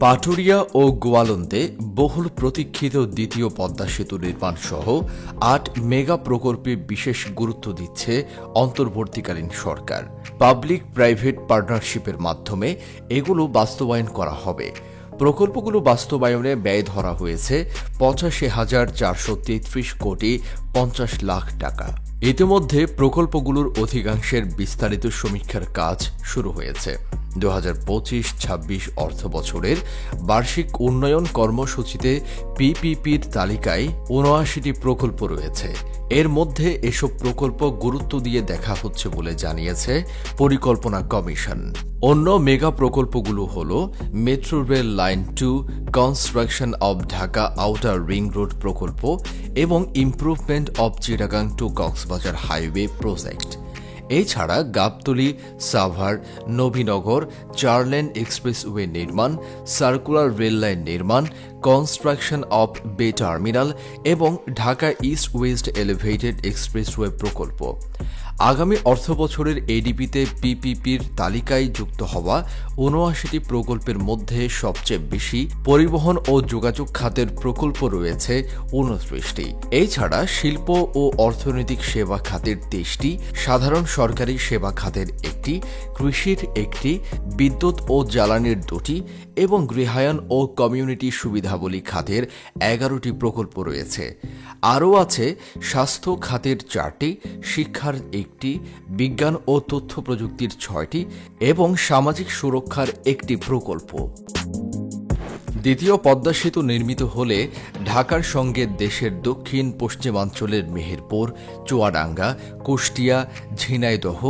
পাটুরিয়া ও গোয়ালন্দে বহুল প্রতীক্ষিত দ্বিতীয় পদ্মা সেতু নির্মাণ সহ ৮ মেগা প্রকল্পে বিশেষ গুরুত্ব দিচ্ছে অন্তর্বর্তীকালীন সরকার। পাবলিক প্রাইভেট পার্টনারশিপের মাধ্যমে এগুলো বাস্তবায়ন করা হবে। প্রকল্পগুলো বাস্তবায়নে ব্যয় ধরা হয়েছে ৮৫,৪৩৩ কোটি ৫০ লাখ টাকা। ইতিমধ্যে প্রকল্পগুলোর অধিকাংশের বিস্তারিত সমীক্ষার কাজ শুরু হয়েছে। ২০২৫-২৬ অর্থবছরের বার্ষিক উন্নয়ন কর্মসূচিতে পিপিপির তালিকায় ৭৯টি প্রকল্প রয়েছে। এর মধ্যে এসব প্রকল্প গুরুত্ব দিয়ে দেখা হচ্ছে বলে জানিয়েছে পরিকল্পনা কমিশন। অন্য মেগা প্রকল্পগুলো হল metro rail line 2, construction of Dhaka outer ring road প্রকল্প এবং improvement of Chittagong to Cox's Bazar highway project. এছাড়া গাবতলী, সাভার, নবীনগর 4 লেন এক্সপ্রেসওয়ে নির্মাণ, সার্কুলার রেল লাইন নির্মাণ, কনস্ট্রাকশন অব বে টার্মিনাল এবং Dhaka east west elevated expressway প্রকল্প। আগামী অর্থবছরের এডিপিতে পিপিপির তালিকায় যুক্ত হওয়া ৭৯টি প্রকল্পের মধ্যে সবচেয়ে বেশি পরিবহন ও যোগাযোগ খাতের প্রকল্প রয়েছে ২৯টি। এছাড়া শিল্প ও অর্থনৈতিক সেবা খাতের ২৩টি, সাধারণ সরকারি সেবা খাতের ১টি, কৃষির ১টি, বিদ্যুৎ ও জ্বালানির ২টি এবং গৃহায়ন ও কমিউনিটি সুবিধাবলী খাতের ১১টি প্রকল্প রয়েছে। আরও আছে স্বাস্থ্য খাতের ৪টি, শিক্ষার ১টি, বিজ্ঞান ও তথ্য প্রযুক্তির ৬টি এবং সামাজিক সুরক্ষার ১টি প্রকল্প। দ্বিতীয় পদ্মা সেতু নির্মিত হলে ঢাকার সঙ্গে দেশের দক্ষিণ পশ্চিমাঞ্চলের মেহেরপুর, চুয়াডাঙ্গা, কুষ্টিয়া, ঝিনাইদহ,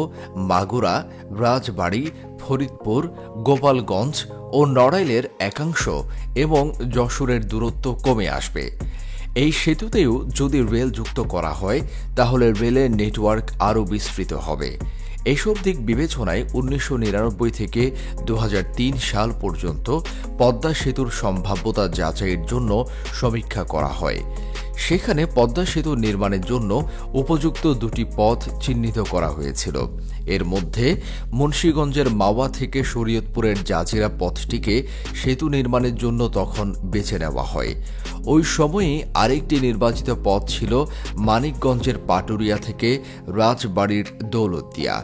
মাগুরা, রাজবাড়ী, ফরিদপুর, গোপালগঞ্জ ও নড়াইলের একাংশ এবং যশোরের দূরত্ব কমে আসবে। এই সেতুতেও যদি রেল যুক্ত করা হয় তাহলে রেলের নেটওয়ার্ক আরও বিস্তৃত হবে। এসব দিক বিবেচনায় ১৯৯৯ থেকে ২০০৩ সাল পর্যন্ত পদ্মা সেতুর সম্ভাব্যতা যাচাইয়ের জন্য সমীক্ষা করা হয়। সেখানে পদ্মা সেতু নির্মাণের জন্য উপযুক্ত ২টি পথ চিহ্নিত করা হয়েছিল। এর মধ্যে মুন্সিগঞ্জের মাওয়া থেকে শরীয়তপুরের জাজিরা পথটিকে সেতু নির্মাণের জন্য তখন বেছে নেওয়া হয়। ওই সময়েই আরেকটি নির্বাচিত পথ ছিল মানিকগঞ্জের পাটুরিয়া থেকে রাজবাড়ীর দৌলতদিয়া।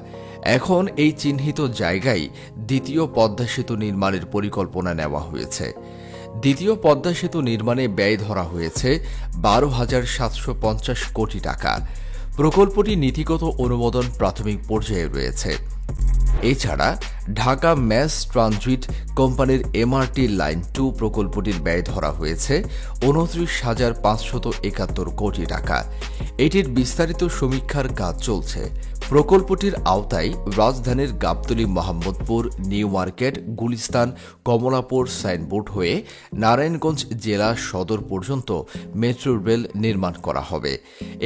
এখন এই চিহ্নিত জায়গায় দ্বিতীয় পদ্মা সেতু নির্মাণের পরিকল্পনা নেওয়া হয়েছে। দ্বিতীয় পদ্মা সেতু নির্মাণে ব্যয় ধরা হয়েছে ১২,৭৫০ কোটি টাকা। প্রকল্পটি নীতিগত অনুমোদন প্রাথমিক পর্যায়ে রয়েছে। এছাড়া ঢাকা ম্যাস ট্রানজিট কোম্পানির এমআরটি লাইন 2 প্রকল্পটির ব্যয় ধরা হয়েছে ২৯,৫৭১ কোটি টাকা। এটির বিস্তারিত সমীক্ষার কাজ চলছে। প্রকল্পটির আওতায় রাজধানীর Gabtoli, Mohammadpur, New Market, Gulistan, Kamalapur Signboard হয়ে নারায়ণগঞ্জ জেলা সদর পর্যন্ত মেট্রো রেল নির্মাণ করা হবে।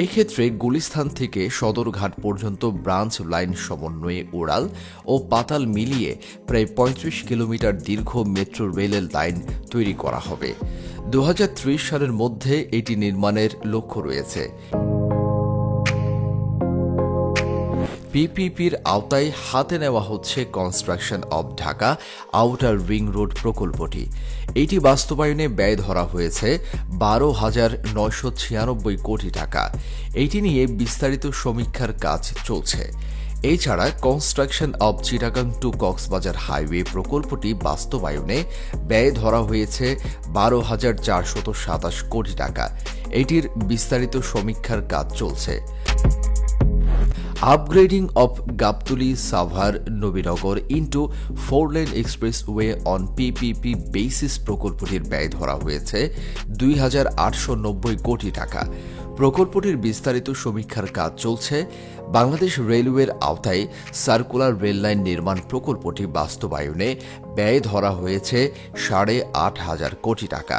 এক্ষেত্রে গুলিস্তান থেকে সদরঘাট পর্যন্ত ব্রাঞ্চ লাইন সমন্বয়ে উড়াল ও পাতাল মিলিয়ে প্রায় ৩৫ কিলোমিটার দীর্ঘ মেট্রো রেলের লাইন তৈরি করা হবে। ২০৩০ সালের মধ্যে এটি নির্মাণের লক্ষ্য রয়েছে। পিপিপির আওতায় হাতে নেওয়া হচ্ছে construction of Dhaka outer ring road প্রকল্পটি। এটি বাস্তবায়নে ব্যয় ধরা হয়েছে ১২,৯৯৬ কোটি টাকা। এটি নিয়ে বিস্তারিত সমীক্ষার কাজ চলছে। এছাড়া construction of Chittagong to Cox's Bazar highway প্রকল্পটি বাস্তবায়নে ব্যয় ধরা হয়েছে ১২,৪২৭ কোটি টাকা। এটির বিস্তারিত সমীক্ষার কাজ চলছে। Upgrading of Gabtoli, Savar, Nabinagar into 4 lane expressway on PPP basis প্রকল্পটির ব্যয় ধরা হয়েছে ২,৮৯০ কোটি টাকা। প্রকল্পটির বিস্তারিত সমীক্ষার কাজ চলছে। বাংলাদেশ রেলওয়ের আওতায় সার্কুলার রেল লাইন নির্মাণ প্রকল্পটি বাস্তবায়নে ব্যয় ধরা হয়েছে ৮,৫০০ কোটি টাকা।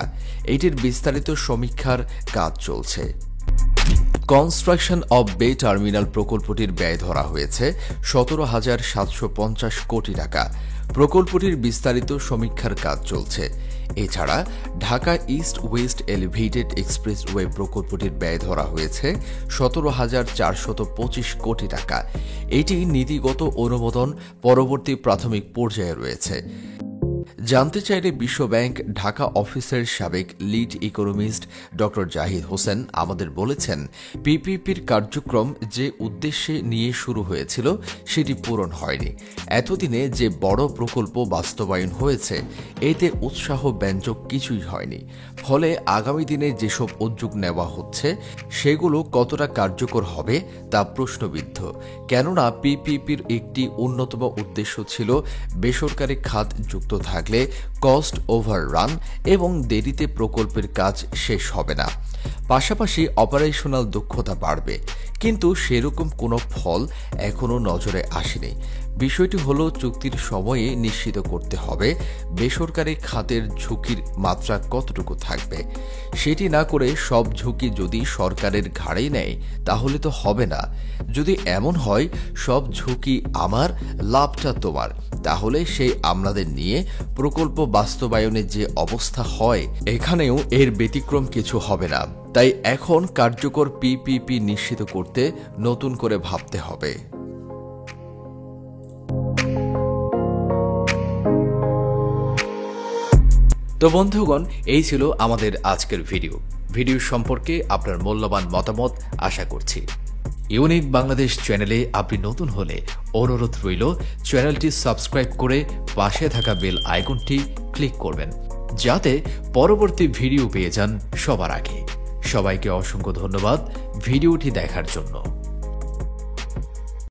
এটির বিস্তারিত সমীক্ষার কাজ চলছে। কনস্ট্রাকশন অব বে টার্মিনাল প্রকল্পটির ব্যয় ধরা হয়েছে ১৭,৭৫০ কোটি টাকা। প্রকল্পটির বিস্তারিত সমীক্ষার কাজ চলছে। এছাড়া Dhaka east west elevated expressway প্রকল্পটির ব্যয় ধরা হয়েছে ১৭,৪২৫ কোটি টাকা। এটি নীতিগত অনুমোদন পরবর্তী প্রাথমিক পর্যায়ে রয়েছে। জানতে চাইলে বিশ্বব্যাংক ঢাকা অফিসের সাবেক lead economist doctor Zahid Hossain আমাদের বলেছেন, পিপিপির কার্যক্রম যে উদ্দেশ্যে নিয়ে শুরু হয়েছিল সেটি পূরণ হয়নি। এতদিনে যে বড় প্রকল্প বাস্তবায়ন হয়েছে এতে উৎসাহ ব্যঞ্জক কিছুই হয়নি। ফলে আগামী দিনে যেসব উদ্যোগ নেওয়া হচ্ছে সেগুলো কতটা কার্যকর হবে তা প্রশ্নবিদ্ধ। কেননা পিপিপির একটি অন্যতম উদ্দেশ্য ছিল বেসরকারি খাত যুক্ত থাকলে কস্ট ওভাররান এবং দেরিতে প্রকল্পের কাজ শেষ হবে না, পাশাপাশি অপারেশনাল দক্ষতা বাড়বে। কিন্তু সেরকম কোনো ফল এখনও নজরে আসেনি। বিষয়টি হলো চুক্তির সময়ে নিশ্চিত করতে হবে বেসরকারি খাতের ঝুঁকির মাত্রা কতটুকু থাকবে। সেটি না করে সব ঝুঁকি যদি সরকারের ঘাড়েই নেয় তাহলে তো হবে না। যদি এমন হয় সব ঝুঁকি আমার, লাভটা তোমার, তাহলে সেই আমলাদের নিয়ে প্রকল্প বাস্তবায়নের যে অবস্থা হয় এখানেও এর ব্যতিক্রম কিছু হবে না। তাই এখন কার্যকর পিপিপি নিশ্চিত করতে নতুন করে ভাবতে হবে। তো বন্ধুগণ, এই ছিল আমাদের আজকের ভিডিও সম্পর্কে আপনার মূল্যবান মতামত আশা করছি। ইউনিক বাংলাদেশ চ্যানেলে আপনি নতুন হলে অনুরোধ রইল চ্যানেলটি সাবস্ক্রাইব করে পাশে থাকা বেল আইকনটি ক্লিক করবেন, যাতে পরবর্তী ভিডিও পেয়ে যান সবার আগে। সবাইকে অসংখ্য ধন্যবাদ ভিডিওটি দেখার জন্য।